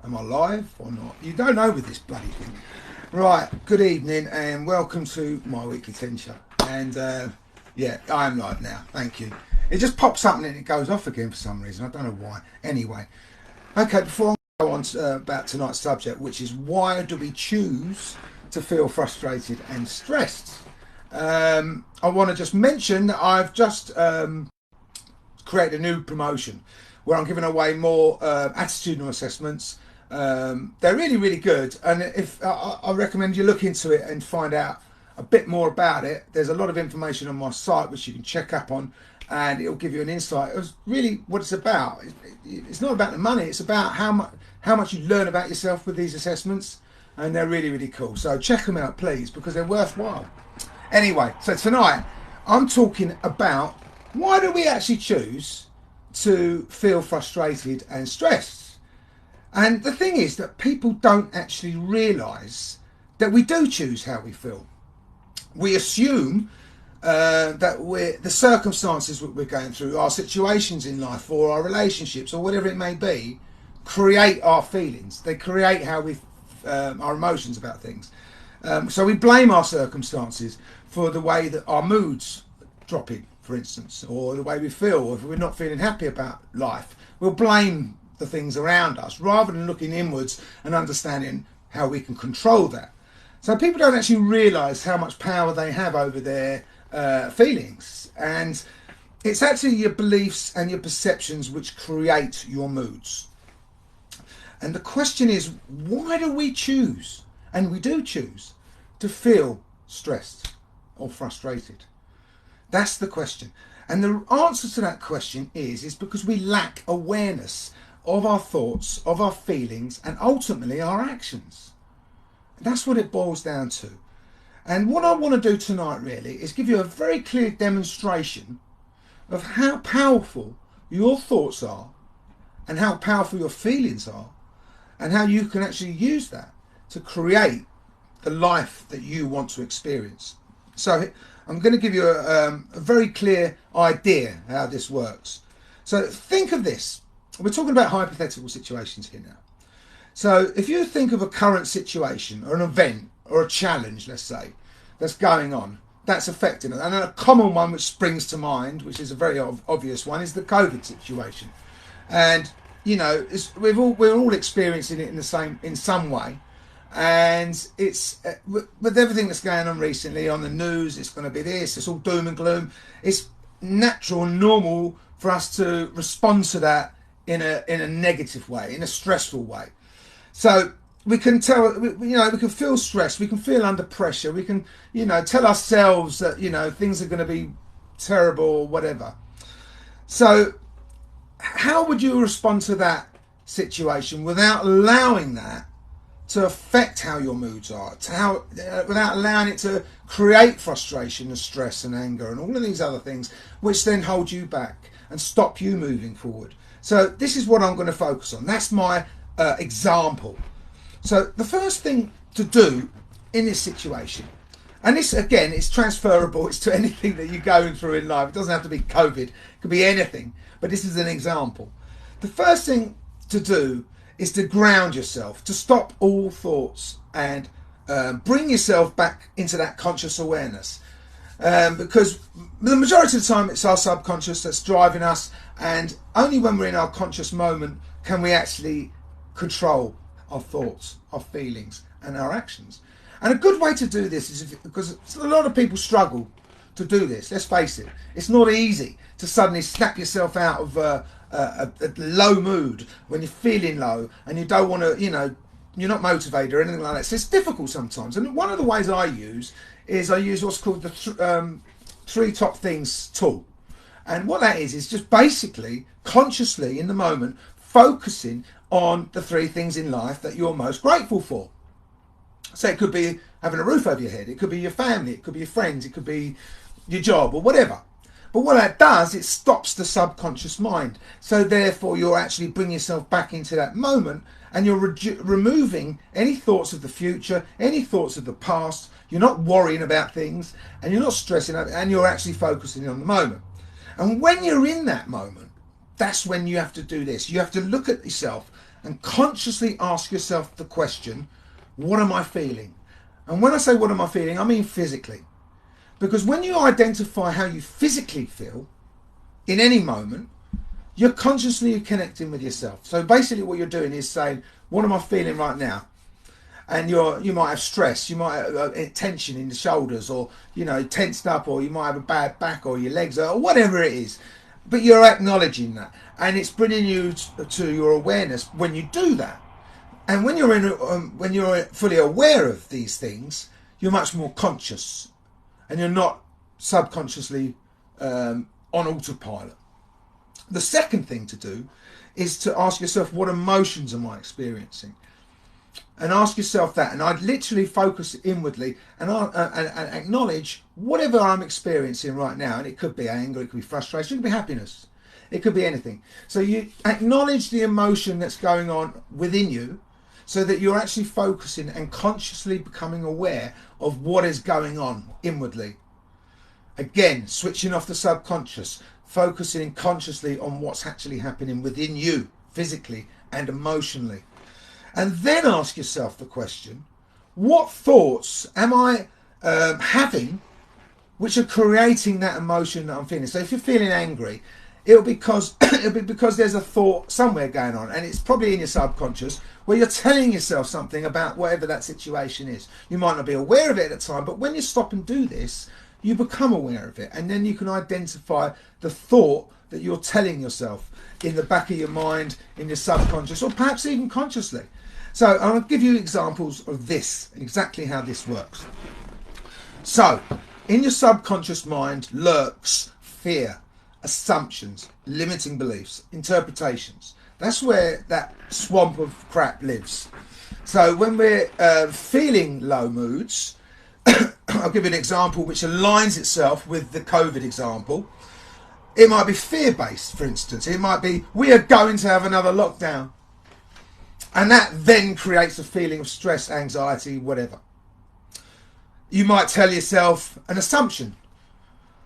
Am I live or not? You don't know with this bloody thing. Right, good evening and welcome to my weekly tincture. And yeah, I am live now, thank you. It just pops up and then it goes off again for some reason, I don't know why. Anyway, okay, before I go on to, about tonight's subject, which is why do we choose to feel frustrated and stressed? I want to just mention that I've just created a new promotion where I'm giving away more attitudinal assessments. They're really, really good, and if I recommend you look into it and find out a bit more about it. There's a lot of information on my site which you can check up on, and it'll give you an insight of really what it's about. It's not about the money; it's about how much you learn about yourself with these assessments, and they're really, really cool. So check them out, please, because they're worthwhile. Anyway, so tonight I'm talking about why do we actually choose to feel frustrated and stressed. And the thing is that people don't actually realise that we do choose how we feel. We assume that the circumstances that we're going through, our situations in life or our relationships or whatever it may be, create our feelings. They create how we, our emotions about things. So we blame our circumstances for the way that our moods dropping, for instance, or the way we feel, or if we're not feeling happy about life, we'll blame the things around us rather than looking inwards and understanding how we can control that. So people don't actually realise how much power they have over their feelings, and it's actually your beliefs and your perceptions which create your moods. And the question is, why do we choose, and we do choose, to feel stressed or frustrated? That's the question. And the answer to that question is because we lack awareness of our thoughts, of our feelings, and ultimately our actions. That's what it boils down to. And what I want to do tonight really is give you a very clear demonstration of how powerful your thoughts are and how powerful your feelings are and how you can actually use that to create the life that you want to experience. So I'm going to give you a very clear idea how this works. So think of this. We're talking about hypothetical situations here now. So if you think of a current situation or an event or a challenge, let's say, that's going on, that's affecting it. And a common one which springs to mind, which is a very obvious one, is the COVID situation. And, you know, we're all experiencing it in some way. And it's with everything that's going on recently on the news, it's going to be this, it's all doom and gloom. It's natural and normal for us to respond to that in a negative way, in a stressful way. So we can tell, we can feel stressed, we can feel under pressure, we can, tell ourselves that, things are going to be terrible or whatever. So how would you respond to that situation without allowing that to affect how your moods are, without allowing it to create frustration and stress and anger and all of these other things, which then hold you back and stop you moving forward? So this is what I'm going to focus on. That's my example. So the first thing to do in this situation, and this again is transferable, it's to anything that you're going through in life. It doesn't have to be COVID, it could be anything, but this is an example. The first thing to do is to ground yourself, to stop all thoughts and bring yourself back into that conscious awareness. Because the majority of the time it's our subconscious that's driving us, and only when we're in our conscious moment can we actually control our thoughts, our feelings and our actions. And a good way to do this is because a lot of people struggle to do this. Let's face it, it's not easy to suddenly snap yourself out of a low mood when you're feeling low and you don't want to, you're not motivated or anything like that. So it's difficult sometimes. And one of the ways I use what's called the three top things tool. And what that is just basically consciously in the moment focusing on the three things in life that you're most grateful for. So it could be having a roof over your head, it could be your family, it could be your friends, it could be your job or whatever. But what that does, it stops the subconscious mind. So therefore you're actually bringing yourself back into that moment, and you're removing any thoughts of the future, any thoughts of the past. You're not worrying about things and you're not stressing out, and you're actually focusing on the moment. And when you're in that moment, that's when you have to do this. You have to look at yourself and consciously ask yourself the question, what am I feeling? And when I say what am I feeling, I mean physically. Because when you identify how you physically feel in any moment, you're consciously connecting with yourself. So basically what you're doing is saying, what am I feeling right now? And you might have stress, you might have tension in the shoulders, or tensed up, or you might have a bad back, or your legs, or whatever it is. But you're acknowledging that, and it's bringing you to your awareness when you do that. And when you're fully aware of these things, you're much more conscious, and you're not subconsciously on autopilot. The second thing to do is to ask yourself, what emotions am I experiencing? And ask yourself that, and I'd literally focus inwardly and acknowledge whatever I'm experiencing right now. And it could be anger, it could be frustration, it could be happiness, it could be anything. So you acknowledge the emotion that's going on within you, so that you're actually focusing and consciously becoming aware of what is going on inwardly. Again, switching off the subconscious, focusing consciously on what's actually happening within you, physically and emotionally. And then ask yourself the question, what thoughts am I having which are creating that emotion that I'm feeling? So if you're feeling angry, it'll be because there's a thought somewhere going on, and it's probably in your subconscious, where you're telling yourself something about whatever that situation is. You might not be aware of it at the time, but when you stop and do this, you become aware of it, and then you can identify the thought that you're telling yourself in the back of your mind, in your subconscious, or perhaps even consciously. So I'll give you examples of this, exactly how this works. So in your subconscious mind lurks fear, assumptions, limiting beliefs, interpretations. That's where that swamp of crap lives. So when we're feeling low moods, I'll give you an example which aligns itself with the COVID example. It might be fear-based, for instance. It might be, we are going to have another lockdown. And that then creates a feeling of stress, anxiety, whatever. You might tell yourself an assumption.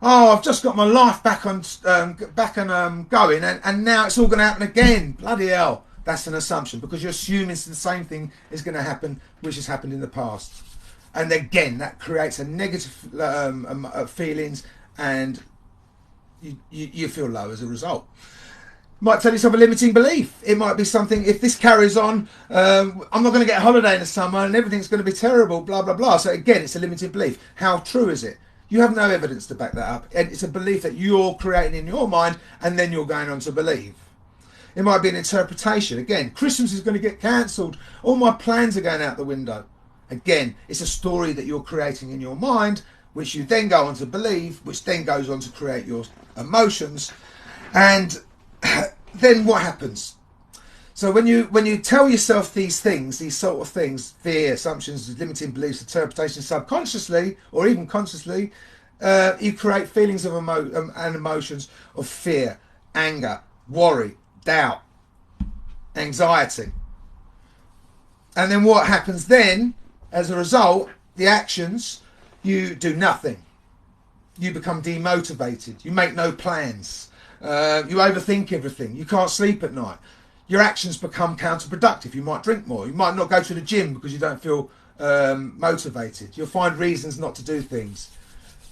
Oh, I've just got my life back and going, and now it's all going to happen again. Bloody hell. That's an assumption, because you're assuming the same thing is going to happen which has happened in the past. And again, that creates a negative feelings, and you feel low as a result. Might tell yourself a limiting belief. It might be something, if this carries on, I'm not going to get a holiday in the summer and everything's going to be terrible, blah, blah, blah. So again, it's a limiting belief. How true is it? You have no evidence to back that up. And it's a belief that you're creating in your mind, and then you're going on to believe. It might be an interpretation. Again, Christmas is going to get cancelled. All my plans are going out the window. Again, it's a story that you're creating in your mind, which you then go on to believe, which then goes on to create your emotions. And then what happens? So when you tell yourself these things, these sort of things, fear, assumptions, limiting beliefs, interpretation, subconsciously or even consciously, you create feelings of and emotions of fear, anger, worry, doubt, anxiety. And then what happens then, as a result, the actions, you do nothing. You become demotivated. You make no plans. You overthink everything. You can't sleep at night. Your actions become counterproductive. You might drink more. You might not go to the gym because you don't feel motivated. You'll find reasons not to do things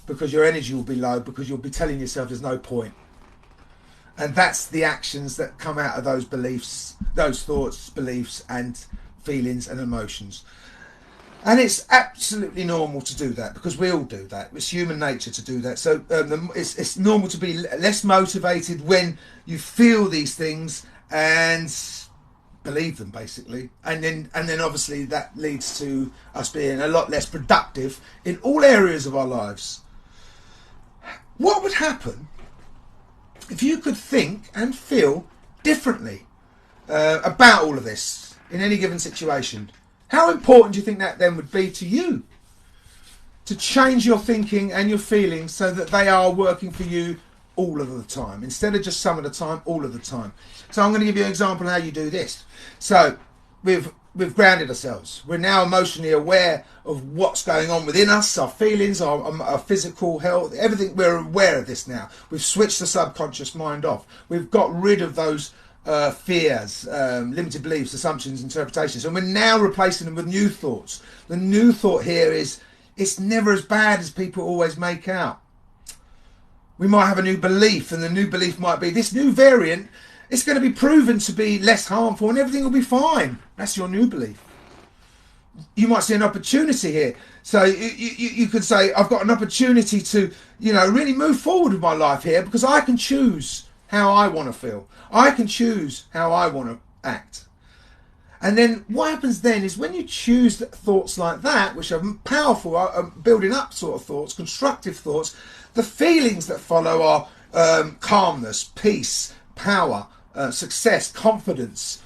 because your energy will be low, because you'll be telling yourself there's no point. And that's the actions that come out of those beliefs, those thoughts, beliefs and feelings and emotions. And it's absolutely normal to do that, because we all do that. It's human nature to do that. So it's normal to be less motivated when you feel these things and believe them, basically. And then obviously that leads to us being a lot less productive in all areas of our lives. What would happen if you could think and feel differently about all of this in any given situation? How important do you think that then would be to you to change your thinking and your feelings so that they are working for you all of the time, instead of just some of the time, all of the time? So I'm going to give you an example of how you do this. So we've grounded ourselves. We're now emotionally aware of what's going on within us, our feelings, our physical health, everything. We're aware of this now. We've switched the subconscious mind off. We've got rid of those fears, limited beliefs, assumptions, interpretations, and we're now replacing them with new thoughts. The new thought here is, it's never as bad as people always make out. We might have a new belief, and the new belief might be, this new variant, it's going to be proven to be less harmful and everything will be fine. That's your new belief. You might see an opportunity here. So you could say, I've got an opportunity to, really move forward with my life here, because I can choose how I want to feel. I can choose how I want to act. And then what happens then is, when you choose thoughts like that, which are powerful, are building up sort of thoughts, constructive thoughts, the feelings that follow are calmness, peace, power, success, confidence,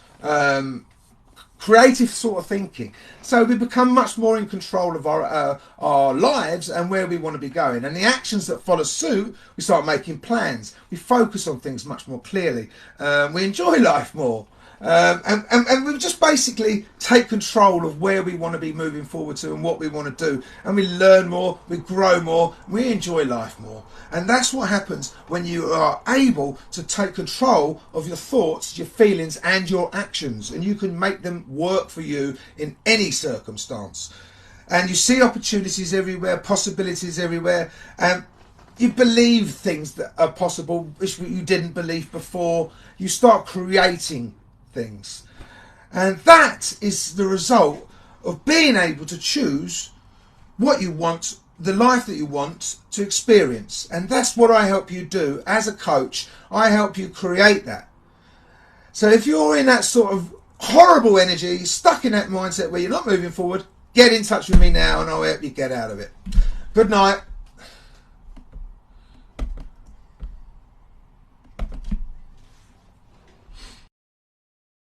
creative sort of thinking. So we become much more in control of our lives and where we want to be going. And the actions that follow suit, we start making plans. We focus on things much more clearly. We enjoy life more. And we just basically take control of where we want to be moving forward to and what we want to do. And we learn more, we grow more, we enjoy life more. And that's what happens when you are able to take control of your thoughts, your feelings and your actions. And you can make them work for you in any circumstance. And you see opportunities everywhere, possibilities everywhere. And you believe things that are possible which you didn't believe before. You start creating things, and that is the result of being able to choose what you want, the life that you want to experience. And that's what I help you do as a coach. I help you create that. So if you're in that sort of horrible energy, stuck in that mindset where you're not moving forward, get in touch with me now and I'll help you get out of it. Good night.